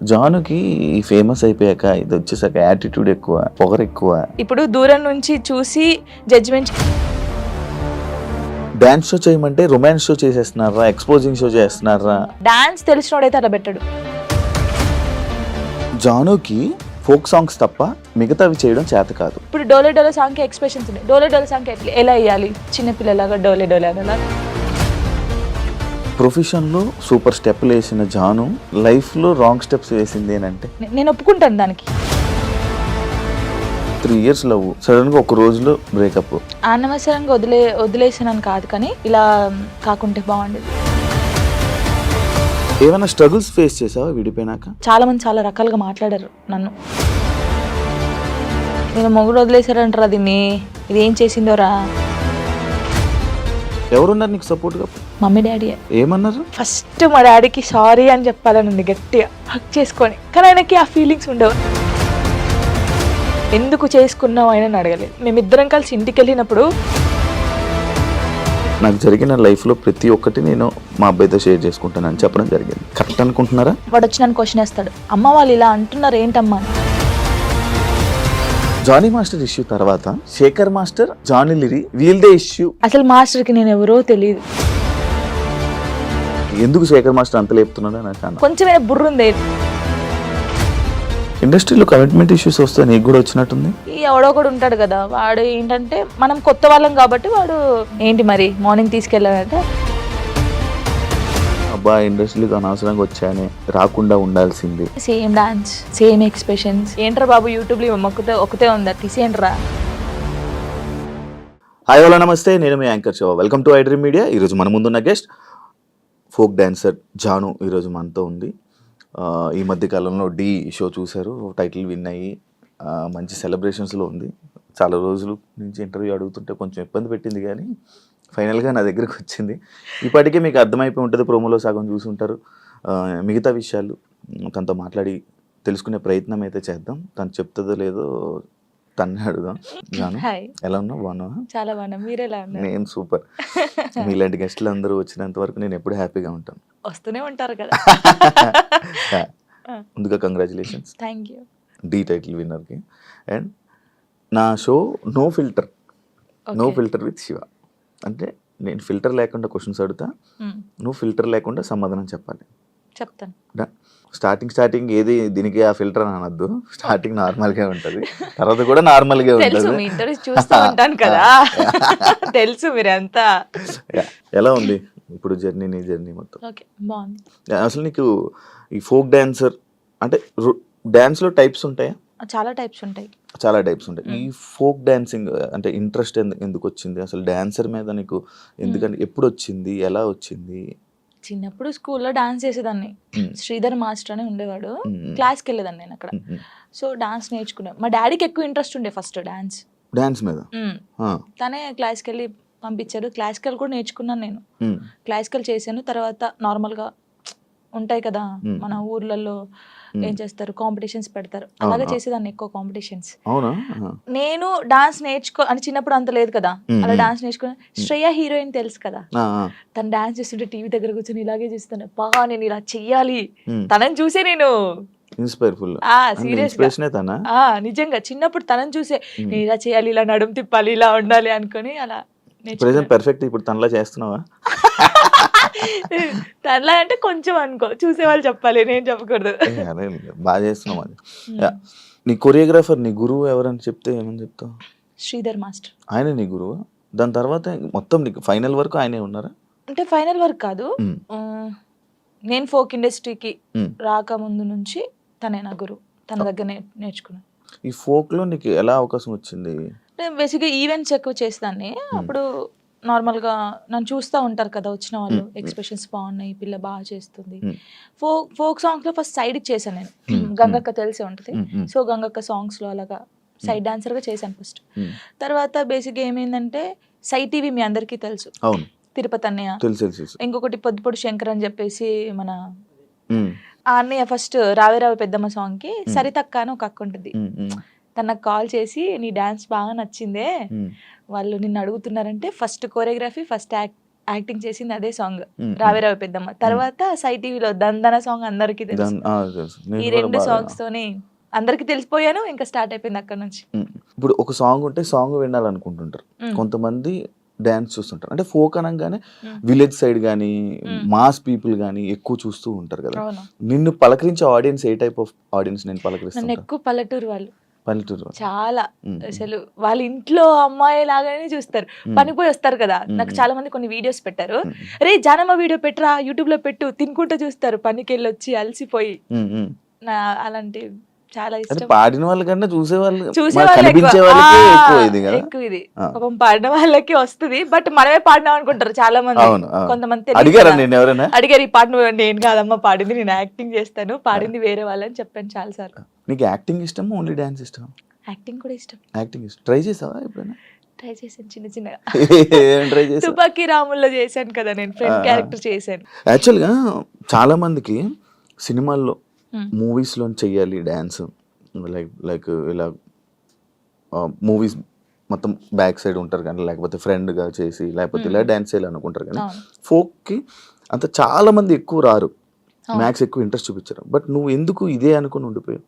జానుకి famous అయిపోయాక ఇది వచ్చేసాక యాటిట్యూడ్ ఎక్కువ, పొగరు ఎక్కువ. ఇప్పుడు దూరం నుంచి చూసి జడ్జిమెంట్. డాన్స్ షో చేయమంటే రొమాన్స్ షో చేసేస్తున్నారా, ఎక్స్పోజింగ్ షో చేస్తున్నారా? డాన్స్ తెలిసినోడైతే అలా పెట్టడు. జానుకి ఫోక్ సాంగ్స్ తప్ప మిగతావి చేయడం చేత కాదు. ఇప్పుడు డోలే డోలే సాంగ్కి ఎక్స్ప్రెషన్స్ ఉన్నాయి. డోలే డోలే సాంగ్ ఎలా వేయాలి? చిన్నపిల్లలాగా డోలే డోలే అలా. ప్రొఫెషన్లో సూపర్ స్టెప్లు వేసిన జాను లైఫ్లో రాంగ్ స్టెప్స్ వేసింది అంటే నేను ఒప్పుకుంటాను దానికి. 3 years లవ్, సడన్గా ఒక రోజులో బ్రేకప్. అనవసరంగా వదిలేసానని కాదు, కానీ ఇలా కాకుంటే బాగుండేది. ఏమైనా స్ట్రగుల్స్ ఫేస్ చేసావా విడిపోయినాక? చాలా మంది చాలా రకాలుగా మాట్లాడారు నన్ను. నేను మొగుడు వదిలేసారంటారా దీన్ని, ఇది ఏం చేసిందోరా. ఎవరున్నారు నీకు సపోర్ట్గా? Mummy daddy. ఏమన్నారు? ఫస్ట్ మా డాడీకి సారీ అని చెప్పాలని ఉంది గట్టిగా హక్ చేసుకొని, కానీ ఆయనకి ఆ ఫీలింగ్స్ ఉండవు. ఎందుకు చేసుకున్నావు ఆయన అడగలేదు. మేమిద్దరం కలిసి ఇంటికి వెళ్ళినప్పుడు నాకు జరిగిన లైఫ్లో ప్రతి ఒక్కటి నేను మా అబ్బాయితో షేర్ చేసుకుంటానని చెప్పడం జరిగింది. కరెక్ట్ అనుకుంటున్నారా? వాడు వచ్చి నన్ను క్వశ్చన్ వేస్తాడు, అమ్మ వాళ్ళు ఇలా అంటున్నారు ఏంటమ్మా. జానీ మాస్టర్ ఇష్యూ తర్వాత శేఖర్ మాస్టర్, జానీ లిరి వీళ్ళదే ఇష్యూ. అసలు మాస్టర్కి నేను ఎవరో తెలియదు. ఎందుకు శేఖర్ మాస్టర్ అంత లేపుతున్నాడో నాకు అన్న. కొంచెమైనా బుర్రుంది. ఇండస్ట్రీలో కమిట్మెంట్ ఇష్యూస్ వస్తే నీకు కూడా వచ్చినట్టుంది. ఈ ఎవడో కూడా ఉంటాడు కదా, వాడు ఏంటంటే మనం కొత్త వాళ్ళం కాబట్టి వాడు ఏంటి మరి మార్నింగ్ తీసుకెళ్ళాలంటే అబ్బా ఇండస్ట్రీకి అనవసరంగా వచ్చానే, రాకుండా ఉండాల్సింది. Same dance, same expressions. ఏంట్రా బాబు యూట్యూబ్లో ఒకతే ఉందా, తీసేయండిరా. హాయ్ హలో నమస్తే, నేను మీ anchor Shiva. Welcome to iDream media. ఈరోజు మన ముందున్న గెస్ట్ ఫోక్ డాన్సర్ జాను ఈరోజు మనతో ఉంది. ఈ మధ్య కాలంలో డి షో చూశారు, టైటిల్ విన్ అయ్యి మంచి సెలబ్రేషన్స్లో ఉంది. చాలా రోజుల నుంచి ఇంటర్వ్యూ అడుగుతుంటే కొంచెం ఇబ్బంది పెట్టింది, కానీ ఫైనల్గా నా దగ్గరికి వచ్చింది. ఇప్పటికే మీకు అర్థమైపోయి ఉంటుంది, ప్రోమోలో సగం చూసుంటారు. మిగతా విషయాలు తనతో మాట్లాడి తెలుసుకునే ప్రయత్నం అయితే చేద్దాం. తను చెప్తుందో లేదో తన్నే అడుగుదాం. జాను ఎలా ఉన్నావు? బాగున్నావా? చాలా బాగున్నా, మీరు ఎలా ఉన్నారు? నేను సూపర్. మీలాంటి గెస్టులు అందరూ వచ్చినంత వరకు నేను ఎప్పుడు హ్యాపీగా ఉంటాను. వస్తూనే ఉంటారు కదా. ముందుగా congratulations, thank you. The title విన్నర్కి. అండ్ నా show no filter with Shiva. అంటే నేను ఫిల్టర్ లేకుండా క్వశ్చన్స్ అడుగుతా, నువ్వు ఫిల్టర్ లేకుండా సమాధానం చెప్పాలి. చెప్తాను. స్టార్టింగ్ ఏది దీనికి ఆ ఫిల్టర్ అని అనొద్దు. స్టార్టింగ్ నార్మల్గా ఉంటుంది, తర్వాత కూడా నార్మల్గా ఉంటుంది. చూస్తూ ఉంటాను కదా, తెలుసు మీరంతా. ఎలా ఉంది ఇప్పుడు జర్నీ, నీ జర్నీ మొత్తం? ఓకే, బాగుంది. అసలు నీకు ఈ ఫోక్ డాన్సర్ అంటే డాన్స్లో టైప్స్ ఉంటాయా? చాలా టైప్స్ ఉంటాయి. చాలా టైప్స్ ఉంటాయి. ఈ ఫోక్ డాన్సింగ్ అంటే ఇంట్రెస్ట్ ఎందుకు వచ్చింది అసలు డాన్సర్ మీద నీకు? ఎందుకంటే ఎప్పుడు వచ్చింది, ఎలా వచ్చింది? చిన్నప్పుడు స్కూల్లో డాన్స్ చేసేదాన్ని. శ్రీధర్ మాస్టర్ అని ఉండేవాడు, క్లాస్కి వెళ్ళేదాన్ని నేను అక్కడ. సో డాన్స్ నేర్చుకున్నా. మా డాడీకి ఎక్కువ ఇంట్రెస్ట్ ఉండే ఫస్ట్ డాన్స్ మీద. తనే క్లాస్కి వెళ్ళి పంపించాడు. క్లాసికల్ కూడా నేర్చుకున్నాను నేను. క్లాసికల్ చేశాను. తర్వాత నార్మల్గా ఉంటాయి కదా మన ఊర్లలో, ఏం చేస్తారు, కాంపిటీషన్స్ పెడతారు, అలాగే చేసేదాన్ని ఎక్కువ కాంపిటీషన్స్. నేను డాన్స్ అని చిన్నప్పుడు అంత లేదు కదా, అలా డాన్స్ నేర్చుకుని. శ్రేయ హీరోయిన్ తెలుసు కదా, తను డాన్స్ చేస్తుంటే టీవీ దగ్గర కూర్చొని ఇలాగే చూస్తాను, బాగా నేను ఇలా చెయ్యాలి, తనని చూసే నేను నిజంగా చిన్నప్పుడు తనని చూసే నేను ఇలా చేయాలి, ఇలా నడుము తిప్పాలి, ఇలా ఉండాలి అనుకుని అలా పర్ఫెక్ట్. ఇప్పుడు తనలా చేస్తున్నావా? తనలా అంటే కొంచెం అనుకో, చూసేవాళ్ళు చెప్పాలి, నేను చెప్పకూడదు. బాగా చేస్తున్నావు. అది నీ కొరియోగ్రాఫర్, నీ గురువు ఎవరని చెప్తే ఏమని చెప్తావు? శ్రీధర్ మాస్టర్. ఆయన నీ గురువు? దాని తర్వాత మొత్తం నీకు ఫైనల్ వరకు ఆయనే ఉన్నారా? అంటే ఫైనల్ వరకు కాదు, నేను ఫోక్ ఇండస్ట్రీకి రాకముందు నుంచి తనే నా గురువు. తన దగ్గర నేర్చుకున్నాను. ఈ ఫోక్ లో నీకు ఎలా అవకాశం వచ్చింది? బేసిక్గా ఈవెంట్స్ ఎక్కువ చేసేదాన్ని. అప్పుడు నార్మల్గా నన్ను చూస్తూ ఉంటారు కదా వచ్చిన వాళ్ళు, ఎక్స్ప్రెషన్స్ బాగున్నాయి, పిల్ల బాగా చేస్తుంది. ఫోక్ సాంగ్స్లో ఫస్ట్ సైడ్కి చేశాను నేను. గంగక్క తెలిసే ఉంటుంది. సో గంగక్క సాంగ్స్లో అలాగా సైడ్ డాన్సర్గా చేశాను ఫస్ట్. తర్వాత బేసిక్గా ఏమైందంటే సై టీవీ మీ అందరికీ తెలుసు, తిరుపతి అన్నయ్య. ఇంకొకటి పొద్దుపొడి శంకర్ అని చెప్పేసి మన ఆ అన్నయ్య ఫస్ట్ రావే రావే పెద్దమ్మ సాంగ్కి సరితక్క అని ఒక అక్క ఉంటుంది. తనకు కాల్ చేసి నీ డాన్స్ బాగా నచ్చిందే, వాళ్ళు నిన్ను అడుగుతున్నారంటే ఫస్ట్ కోరియోగ్రఫీ, ఫస్ట్ యాక్టింగ్ చేసింది అదే సాంగ్ రావే రావే పెద్దమ్మ. తర్వాత సై టీవీలో దందన సాంగ్ అందరికీ తెలుసు. ఈ 2 సాంగ్స్ తోని అందరికి తెలిసిపోయాను, ఇంకా స్టార్ట్ అయిపోయింది అక్కడ నుంచి. ఇప్పుడు ఒక సాంగ్ ఉంటే సాంగ్ వినాలనుకుంటుంటారు, కొంతమంది డాన్స్ చూస్తుంటారు. అంటే ఫోక్ అనగానే విలేజ్ సైడ్ కానీ మాస్ పీపుల్ కానీ ఎక్కువ చూస్తూ ఉంటారు కదా. నిన్ను పలకరించే ఆడియన్స్ ఏ టైప్ ఆఫ్ ఆడియన్స్ నేను నన్ను పలకరిస్తాను? ఎక్కువ పల్లెటూరు వాళ్ళు, పల్లెటూరు. చాలా అసలు వాళ్ళ ఇంట్లో అమ్మాయి లాగానే చూస్తారు. పనిపోయి వస్తారు కదా, నాకు చాలా మంది కొన్ని వీడియోస్ పెట్టారు, రే జానమ్మ వీడియో పెట్టరా యూట్యూబ్ లో పెట్టు, తినుకుంటూ చూస్తారు పనికి వెళ్ళి వచ్చి అలసిపోయి. అలాంటి చాలా ఇష్టం. పాడిన వాళ్ళకన్నా చూసే చూసేవాళ్ళు కనిపించే వాళ్ళకి ఎక్కువ ఇది కదా. ఎక్కువ ఇది పాపం పాడిన వాళ్ళకి వస్తుంది, బట్ మనమే పాడినాం అనుకుంటారు చాలా మంది. కొంతమంది అడిగారా నేను ఎవరైనా? అడిగారు, ఈ పాట నువ్వు, నేను కాదమ్మా పాడింది, నేను యాక్టింగ్ చేస్తాను, పాడింది వేరే వాళ్ళని చెప్పాను చాలా సార్లు. నీకు యాక్టింగ్ ఇష్టం, ఓన్లీ డాన్స్ ఇష్టం? యాక్టింగ్ కూడా ఇష్టం. యాక్టింగ్ ఇష్టం. ట్రై చేసావా ఎప్పుడైనా? ట్రై చేశాను చిన్న చిన్నగా. ట్రై చేసా. తుపాకీ రాముల్లో చేశాను కదా నేను, ఫ్రెండ్ క్యారెక్టర్ చేశాను. యాక్చువల్గా చాలా మందికి సినిమాల్లో మూవీస్లో చెయ్యాలి డ్యాన్స్, లైక్ ఇలా మూవీస్ మొత్తం బ్యాక్ సైడ్ ఉంటారు కానీ, లేకపోతే ఫ్రెండ్గా చేసి, లేకపోతే ఇలా డ్యాన్స్ చేయాలి అనుకుంటారు కానీ, ఫోక్కి అంత చాలా మంది ఎక్కువ రారు, మ్యాథ్స్ ఎక్కువ ఇంట్రెస్ట్ చూపించారు. బట్ నువ్వు ఎందుకు ఇదే అనుకుని ఉండిపోయావు?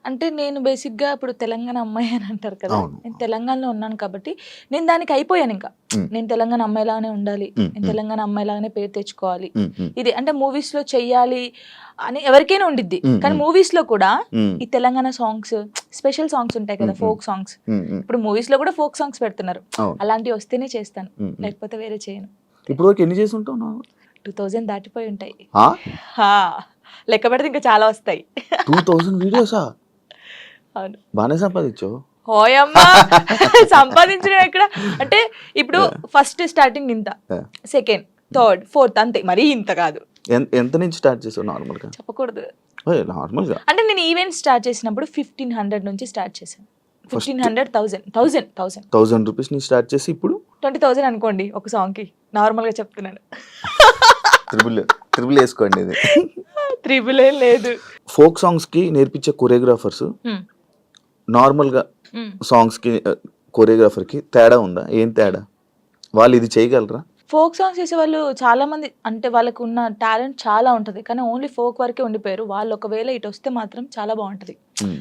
అంటే నేను బేసిక్గా ఇప్పుడు తెలంగాణ అమ్మాయి అని అంటారు కదా, నేను తెలంగాణలో ఉన్నాను కాబట్టి నేను దానికి అయిపోయాను. ఇంకా నేను తెలంగాణ అమ్మాయిలానే ఉండాలి, నేను తెలంగాణ అమ్మాయిలాగానే పేరు తెచ్చుకోవాలి, ఇది అంటే మూవీస్ లో చెయ్యాలి అని ఎవరికైనా ఉండిద్ది. కానీ మూవీస్ లో కూడా ఈ తెలంగాణ సాంగ్స్, స్పెషల్ సాంగ్స్ ఉంటాయి కదా, ఫోక్ సాంగ్స్, ఇప్పుడు మూవీస్ లో కూడా ఫోక్ సాంగ్స్ పెడుతున్నారు, అలాంటివి వస్తేనే చేస్తాను, లేకపోతే వేరే చేయను. ఇప్పుడు వరకు ఎన్ని చేసి ఉంటావు? 2000 దాటిపోయి ఉంటాయి, లెక్క పెడితే ఇంకా చాలా వస్తాయి. 2000 వీడియోసా? అవును. బాగానే సంపాదించావు. హోయమ్మా, సంపాదించడం ఎక్కడ అంటే, ఇప్పుడు ఫస్ట్ స్టార్టింగ్ ఇంత, సెకండ్, థర్డ్, ఫోర్త్, అంతే, మరీ ఇంత కాదు. ఎంత నుంచి స్టార్ట్ చేసావు నార్మల్గా? చెప్పకూడదు. నార్మల్గా అంటే నేను ఈవెంట్ స్టార్ట్ చేసినప్పుడు 1500 నుంచి స్టార్ట్ చేశాను. 1500, 1000 రూపీస్ నుంచి స్టార్ట్ చేసి ఇప్పుడు 20,000 అనుకోండి ఒక సాంగ్ కి, నార్మల్ గా చెప్తున్నాను. ట్రిపుల్ వేసుకోండి. ఇది త్రిబుల్ ఏం లేదు. ఫోక్ సాంగ్స్ కి నేర్పించే కొరియోగ్రాఫర్స్ నార్మల్ గా సాంగ్స్ కి కొరియోగ్రాఫర్ కి తేడా ఉందా? ఏం తేడా? వాళ్ళు ఇది చేయగలరా? ఫోక్ సాంగ్స్ చేసే వాళ్ళు చాలా మంది, అంటే వాళ్ళకు ఉన్న టాలెంట్ చాలా ఉంటుంది, కానీ ఓన్లీ ఫోక్ వరకే ఉండిపోయారు. వాళ్ళు ఒకవేళ ఇటు వస్తే మాత్రం చాలా బాగుంటది,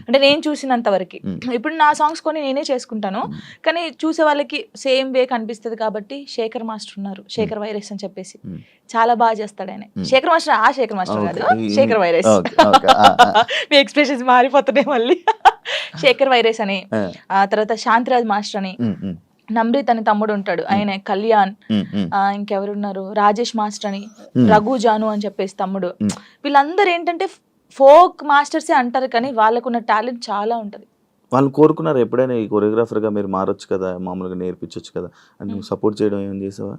అంటే నేను చూసినంత వరకు. ఇప్పుడు నా సాంగ్స్ కొని నేనే చేసుకుంటాను, కానీ చూసే వాళ్ళకి సేమ్ వే కనిపిస్తుంది కాబట్టి శేఖర్ మాస్టర్ ఉన్నారు, శేఖర్ వైరస్ అని చెప్పేసి, చాలా బాగా చేస్తాడు ఆయన. శేఖర్ మాస్టర్, ఆ శేఖర్ మాస్టర్ కాదు, శేఖర్ వైరస్. మీ ఎక్స్ప్రెషన్స్ మారిపోతున్నాయి మళ్ళీ. శేఖర్ వైరస్ అని, ఆ తర్వాత శాంతిరాజ్ మాస్టర్ అని, నమ్రీత్ అని తమ్ముడు ఉంటాడు, ఆయన కళ్యాణ్, ఇంకెవరున్నారు, రాజేష్ మాస్టర్ అని, రఘు జాను అని చెప్పేసి తమ్ముడు. వీళ్ళందరూ ఏంటంటే ఫోక్ మాస్టర్సే అంటారు, కానీ వాళ్ళకున్న టాలెంట్ చాలా ఉంటది. వాళ్ళు కోరుకున్నారు ఎప్పుడైనా ఈ కొరియోగ్రాఫర్ గా మీరు మారొచ్చు కదా, మామూలుగా నేర్పించవచ్చు కదా అని నువ్వు సపోర్ట్ చేయడం ఏం చేసావా?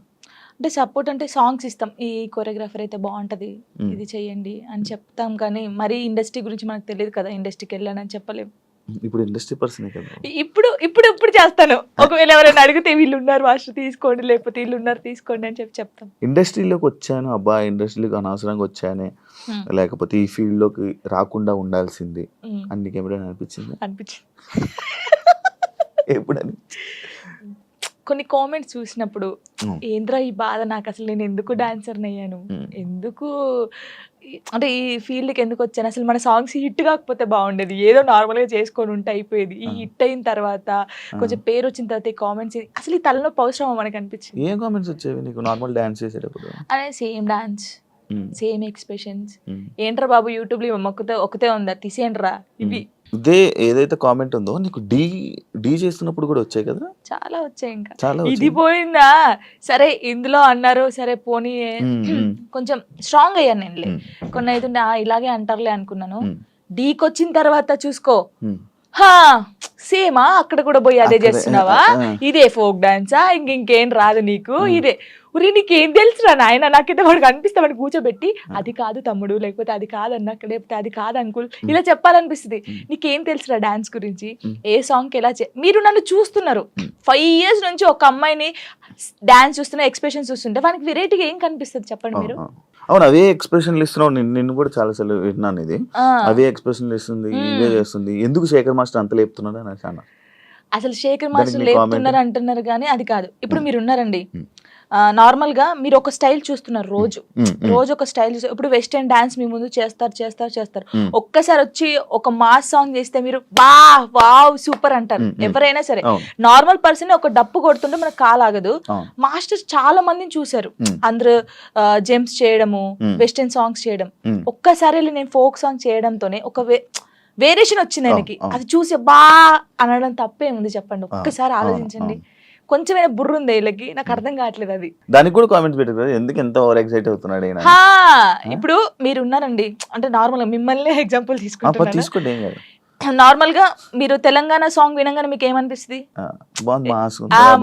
అంటే సపోర్ట్ అంటే సాంగ్స్ ఇస్తాం, ఈ కొరియోగ్రాఫర్ అయితే బాగుంటది, ఇది చెయ్యండి అని చెప్తాం, కానీ మరీ ఇండస్ట్రీ గురించి మనకు తెలియదు కదా, ఇండస్ట్రీకి వెళ్ళానని చెప్పలేము. ఇప్పుడు ఇండస్ట్రీ పర్సనే కదా. ఇప్పుడు చేస్తాను, ఒకవేళ ఎవరైనా అడిగితే వీళ్ళు ఉన్నారు మాస్టర్ తీసుకోండి, లేకపోతే వీళ్ళు ఉన్నారు తీసుకోండి అని చెప్తాం. ఇండస్ట్రీలోకి వచ్చాను, అబ్బా ఇండస్ట్రీలోకి అనవసరంగా వచ్చానే, లేకపోతే ఈ ఫీల్డ్ లోకి రాకుండా ఉండాల్సింది అని నీకు ఎప్పుడైనా అనిపించింది? ఎప్పుడు కొన్ని కామెంట్స్ చూసినప్పుడు, ఏంద్రా ఈ బాధ, నాకు అసలు నేను ఎందుకు డాన్సర్ అయ్యాను, ఎందుకు అంటే ఈ ఫీల్డ్కి ఎందుకు వచ్చాను, అసలు మన సాంగ్స్ హిట్ కాకపోతే బాగుండేది, ఏదో నార్మల్గా చేసుకొని ఉంటే అయిపోయేది. ఈ హిట్ అయిన తర్వాత, కొంచెం పేరు వచ్చిన తర్వాత ఈ కామెంట్స్, అసలు ఈ తలనొప్పి అవసరమా మనకు అనిపించింది. ఏం కామెంట్స్ వచ్చేవి నీకు నార్మల్ డాన్స్ చేసేటప్పుడు? అదే సేమ్ డాన్స్, సేమ్ ఎక్స్ప్రెషన్స్, ఏంట్రా బాబు యూట్యూబ్ లో ఒకతే ఉందా, తీసేయండిరా ఇవి. ఇదే ఏదైతే కామెంట్ ఉందో నీకు డీ చేస్తున్నప్పుడు కూడా వచ్చాయి కదా? చాలా వచ్చాయి. ఇంకా ఇది పోయిందా, సరే ఇందులో అన్నారు, సరే పోనీ కొంచెం స్ట్రాంగ్ అయ్యాను నేను. కొన్ని అయితే ఇలాగే అంటారులే అనుకున్నాను, డీకి వచ్చిన తర్వాత చూసుకో, సేమా అక్కడ కూడా పోయి అదే చేస్తున్నావా, ఇదే ఫోక్ డాన్సా, ఇంకేం రాదు నీకు, ఇదే ఉరి నీకేం తెలుసురా నాయన, నాకైతే వాడికి అనిపిస్తే వాడిని కూర్చోబెట్టి, అది కాదు తమ్ముడు, లేకపోతే అది కాదన్నా, లేకపోతే అది కాదు అంకుల్, ఇలా చెప్పాలనిపిస్తుంది. నీకేం తెలుసురా డాన్స్ గురించి, ఏ సాంగ్ ఎలా మీరు నన్ను చూస్తున్నారు 5 years నుంచి, ఒక అమ్మాయిని డాన్స్ చూస్తున్నా, ఎక్స్ప్రెషన్స్ చూస్తుంటే వానికి వెరైటీగా ఏం కనిపిస్తుంది చెప్పండి మీరు? అవును, అవే ఎక్స్ప్రెషన్లు ఇస్తున్నావు. నిన్ను కూడా చాలా సార్లు విన్నాను, ఇది అవే ఎక్స్ప్రెషన్లు ఇస్తుంది, ఇవే చేస్తుంది, ఎందుకు శేఖర్ మాస్టర్ అంత లేపుతున్నాడు అని అన్నా. అసలు శేఖర్ మాస్టర్ లేపుతున్నారు అంటున్నారు కానీ అది కాదు. ఇప్పుడు మీరు ఉన్నారండి, నార్మల్ గా మీరు ఒక స్టైల్ చూస్తున్నారు రోజు ఒక స్టైల్ చూస్తారు. ఇప్పుడు వెస్టర్న్ డాన్స్ మీ ముందు చేస్తారు ఒక్కసారి వచ్చి ఒక మాస్ సాంగ్ చేస్తే మీరు వావ్ సూపర్ అంటారు ఎవరైనా సరే. నార్మల్ పర్సన్ ఒక డప్పు కొడుతుంటే మనకు కాలాగదు. మాస్టర్స్ చాలా మందిని చూసారు, అందరూ జెమ్స్ చేయడము, వెస్టర్న్ సాంగ్స్ చేయడం. ఒక్కసారి నేను ఫోక్ సాంగ్ చేయడంతోనే ఒక వేరియేషన్ వచ్చింది ఆయనకి. అది చూసి అనడం తప్పేముంది చెప్పండి, ఒక్కసారి ఆలోచించండి. కొంచెమైనా బుర్ర ఉంది వీళ్ళకి, నాకు అర్థం కావట్లేదు అది. దానికి కూడా కామెంట్స్ పెట్టారు కదా, ఎందుకు ఎంత ఓవర్ ఎక్సైట్ అవుతున్నాడు ఈయన? ఇప్పుడు మీరు ఉన్నారండి, అంటే నార్మల్ గా మిమ్మల్ని ఎగ్జాంపుల్ తీసుకుంటున్నాను. తీసుకోండి, ఏం కాదు. నార్మల్ గా మీరు తెలంగాణ సాంగ్ వినగానే మీకు ఏమనిపిస్తుంది?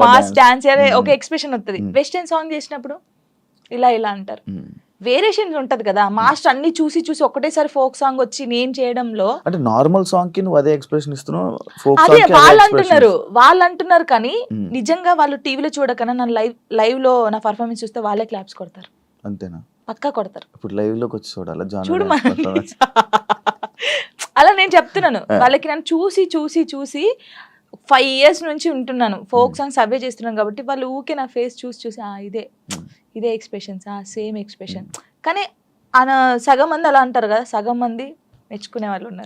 మాస్ డాన్స్ ఒక ఎక్స్ప్రెషన్ వస్తుంది. వెస్టర్న్ సాంగ్ చేసినప్పుడు ఇలా అంటారు. వేరియేషన్ ఉంటది కదా. మాస్టర్ అన్ని చూసి ఒకటేసారి ఫోక్ సాంగ్ వచ్చి నేను చేయడంలో, అంటే నార్మల్ సాంగ్ కి నువ్వు అదే ఎక్స్ప్రెషన్ ఇస్తున్నావు, అదే వాళ్ళు అంటున్నారు కానీ నిజంగా వాళ్ళు టీవీలో చూడకన్నా నా లైవ్ లో నా పర్ఫార్మెన్స్ చూస్తే వాళ్ళే క్లాప్స్ కొడతారు. అంతేనా? పక్కా కొడతారు. ఇప్పుడు లైవ్ లోకి వచ్చి చూడాలి చూడు అలా నేను చెప్తున్నాను వాళ్ళకి. నన్ను చూసి 5 years నుంచి ఉంటున్నాను, ఫోక్ సాంగ్స్ అవే చేస్తున్నాను కాబట్టి వాళ్ళు ఊకే నా ఫేస్ చూసి ఇదే ఎక్స్ప్రెషన్స్, సేమ్ ఎక్స్ప్రెషన్. కానీ సగం మంది అలా అంటారు కదా, సగం మంది మెచ్చుకునే వాళ్ళు ఉన్నారు.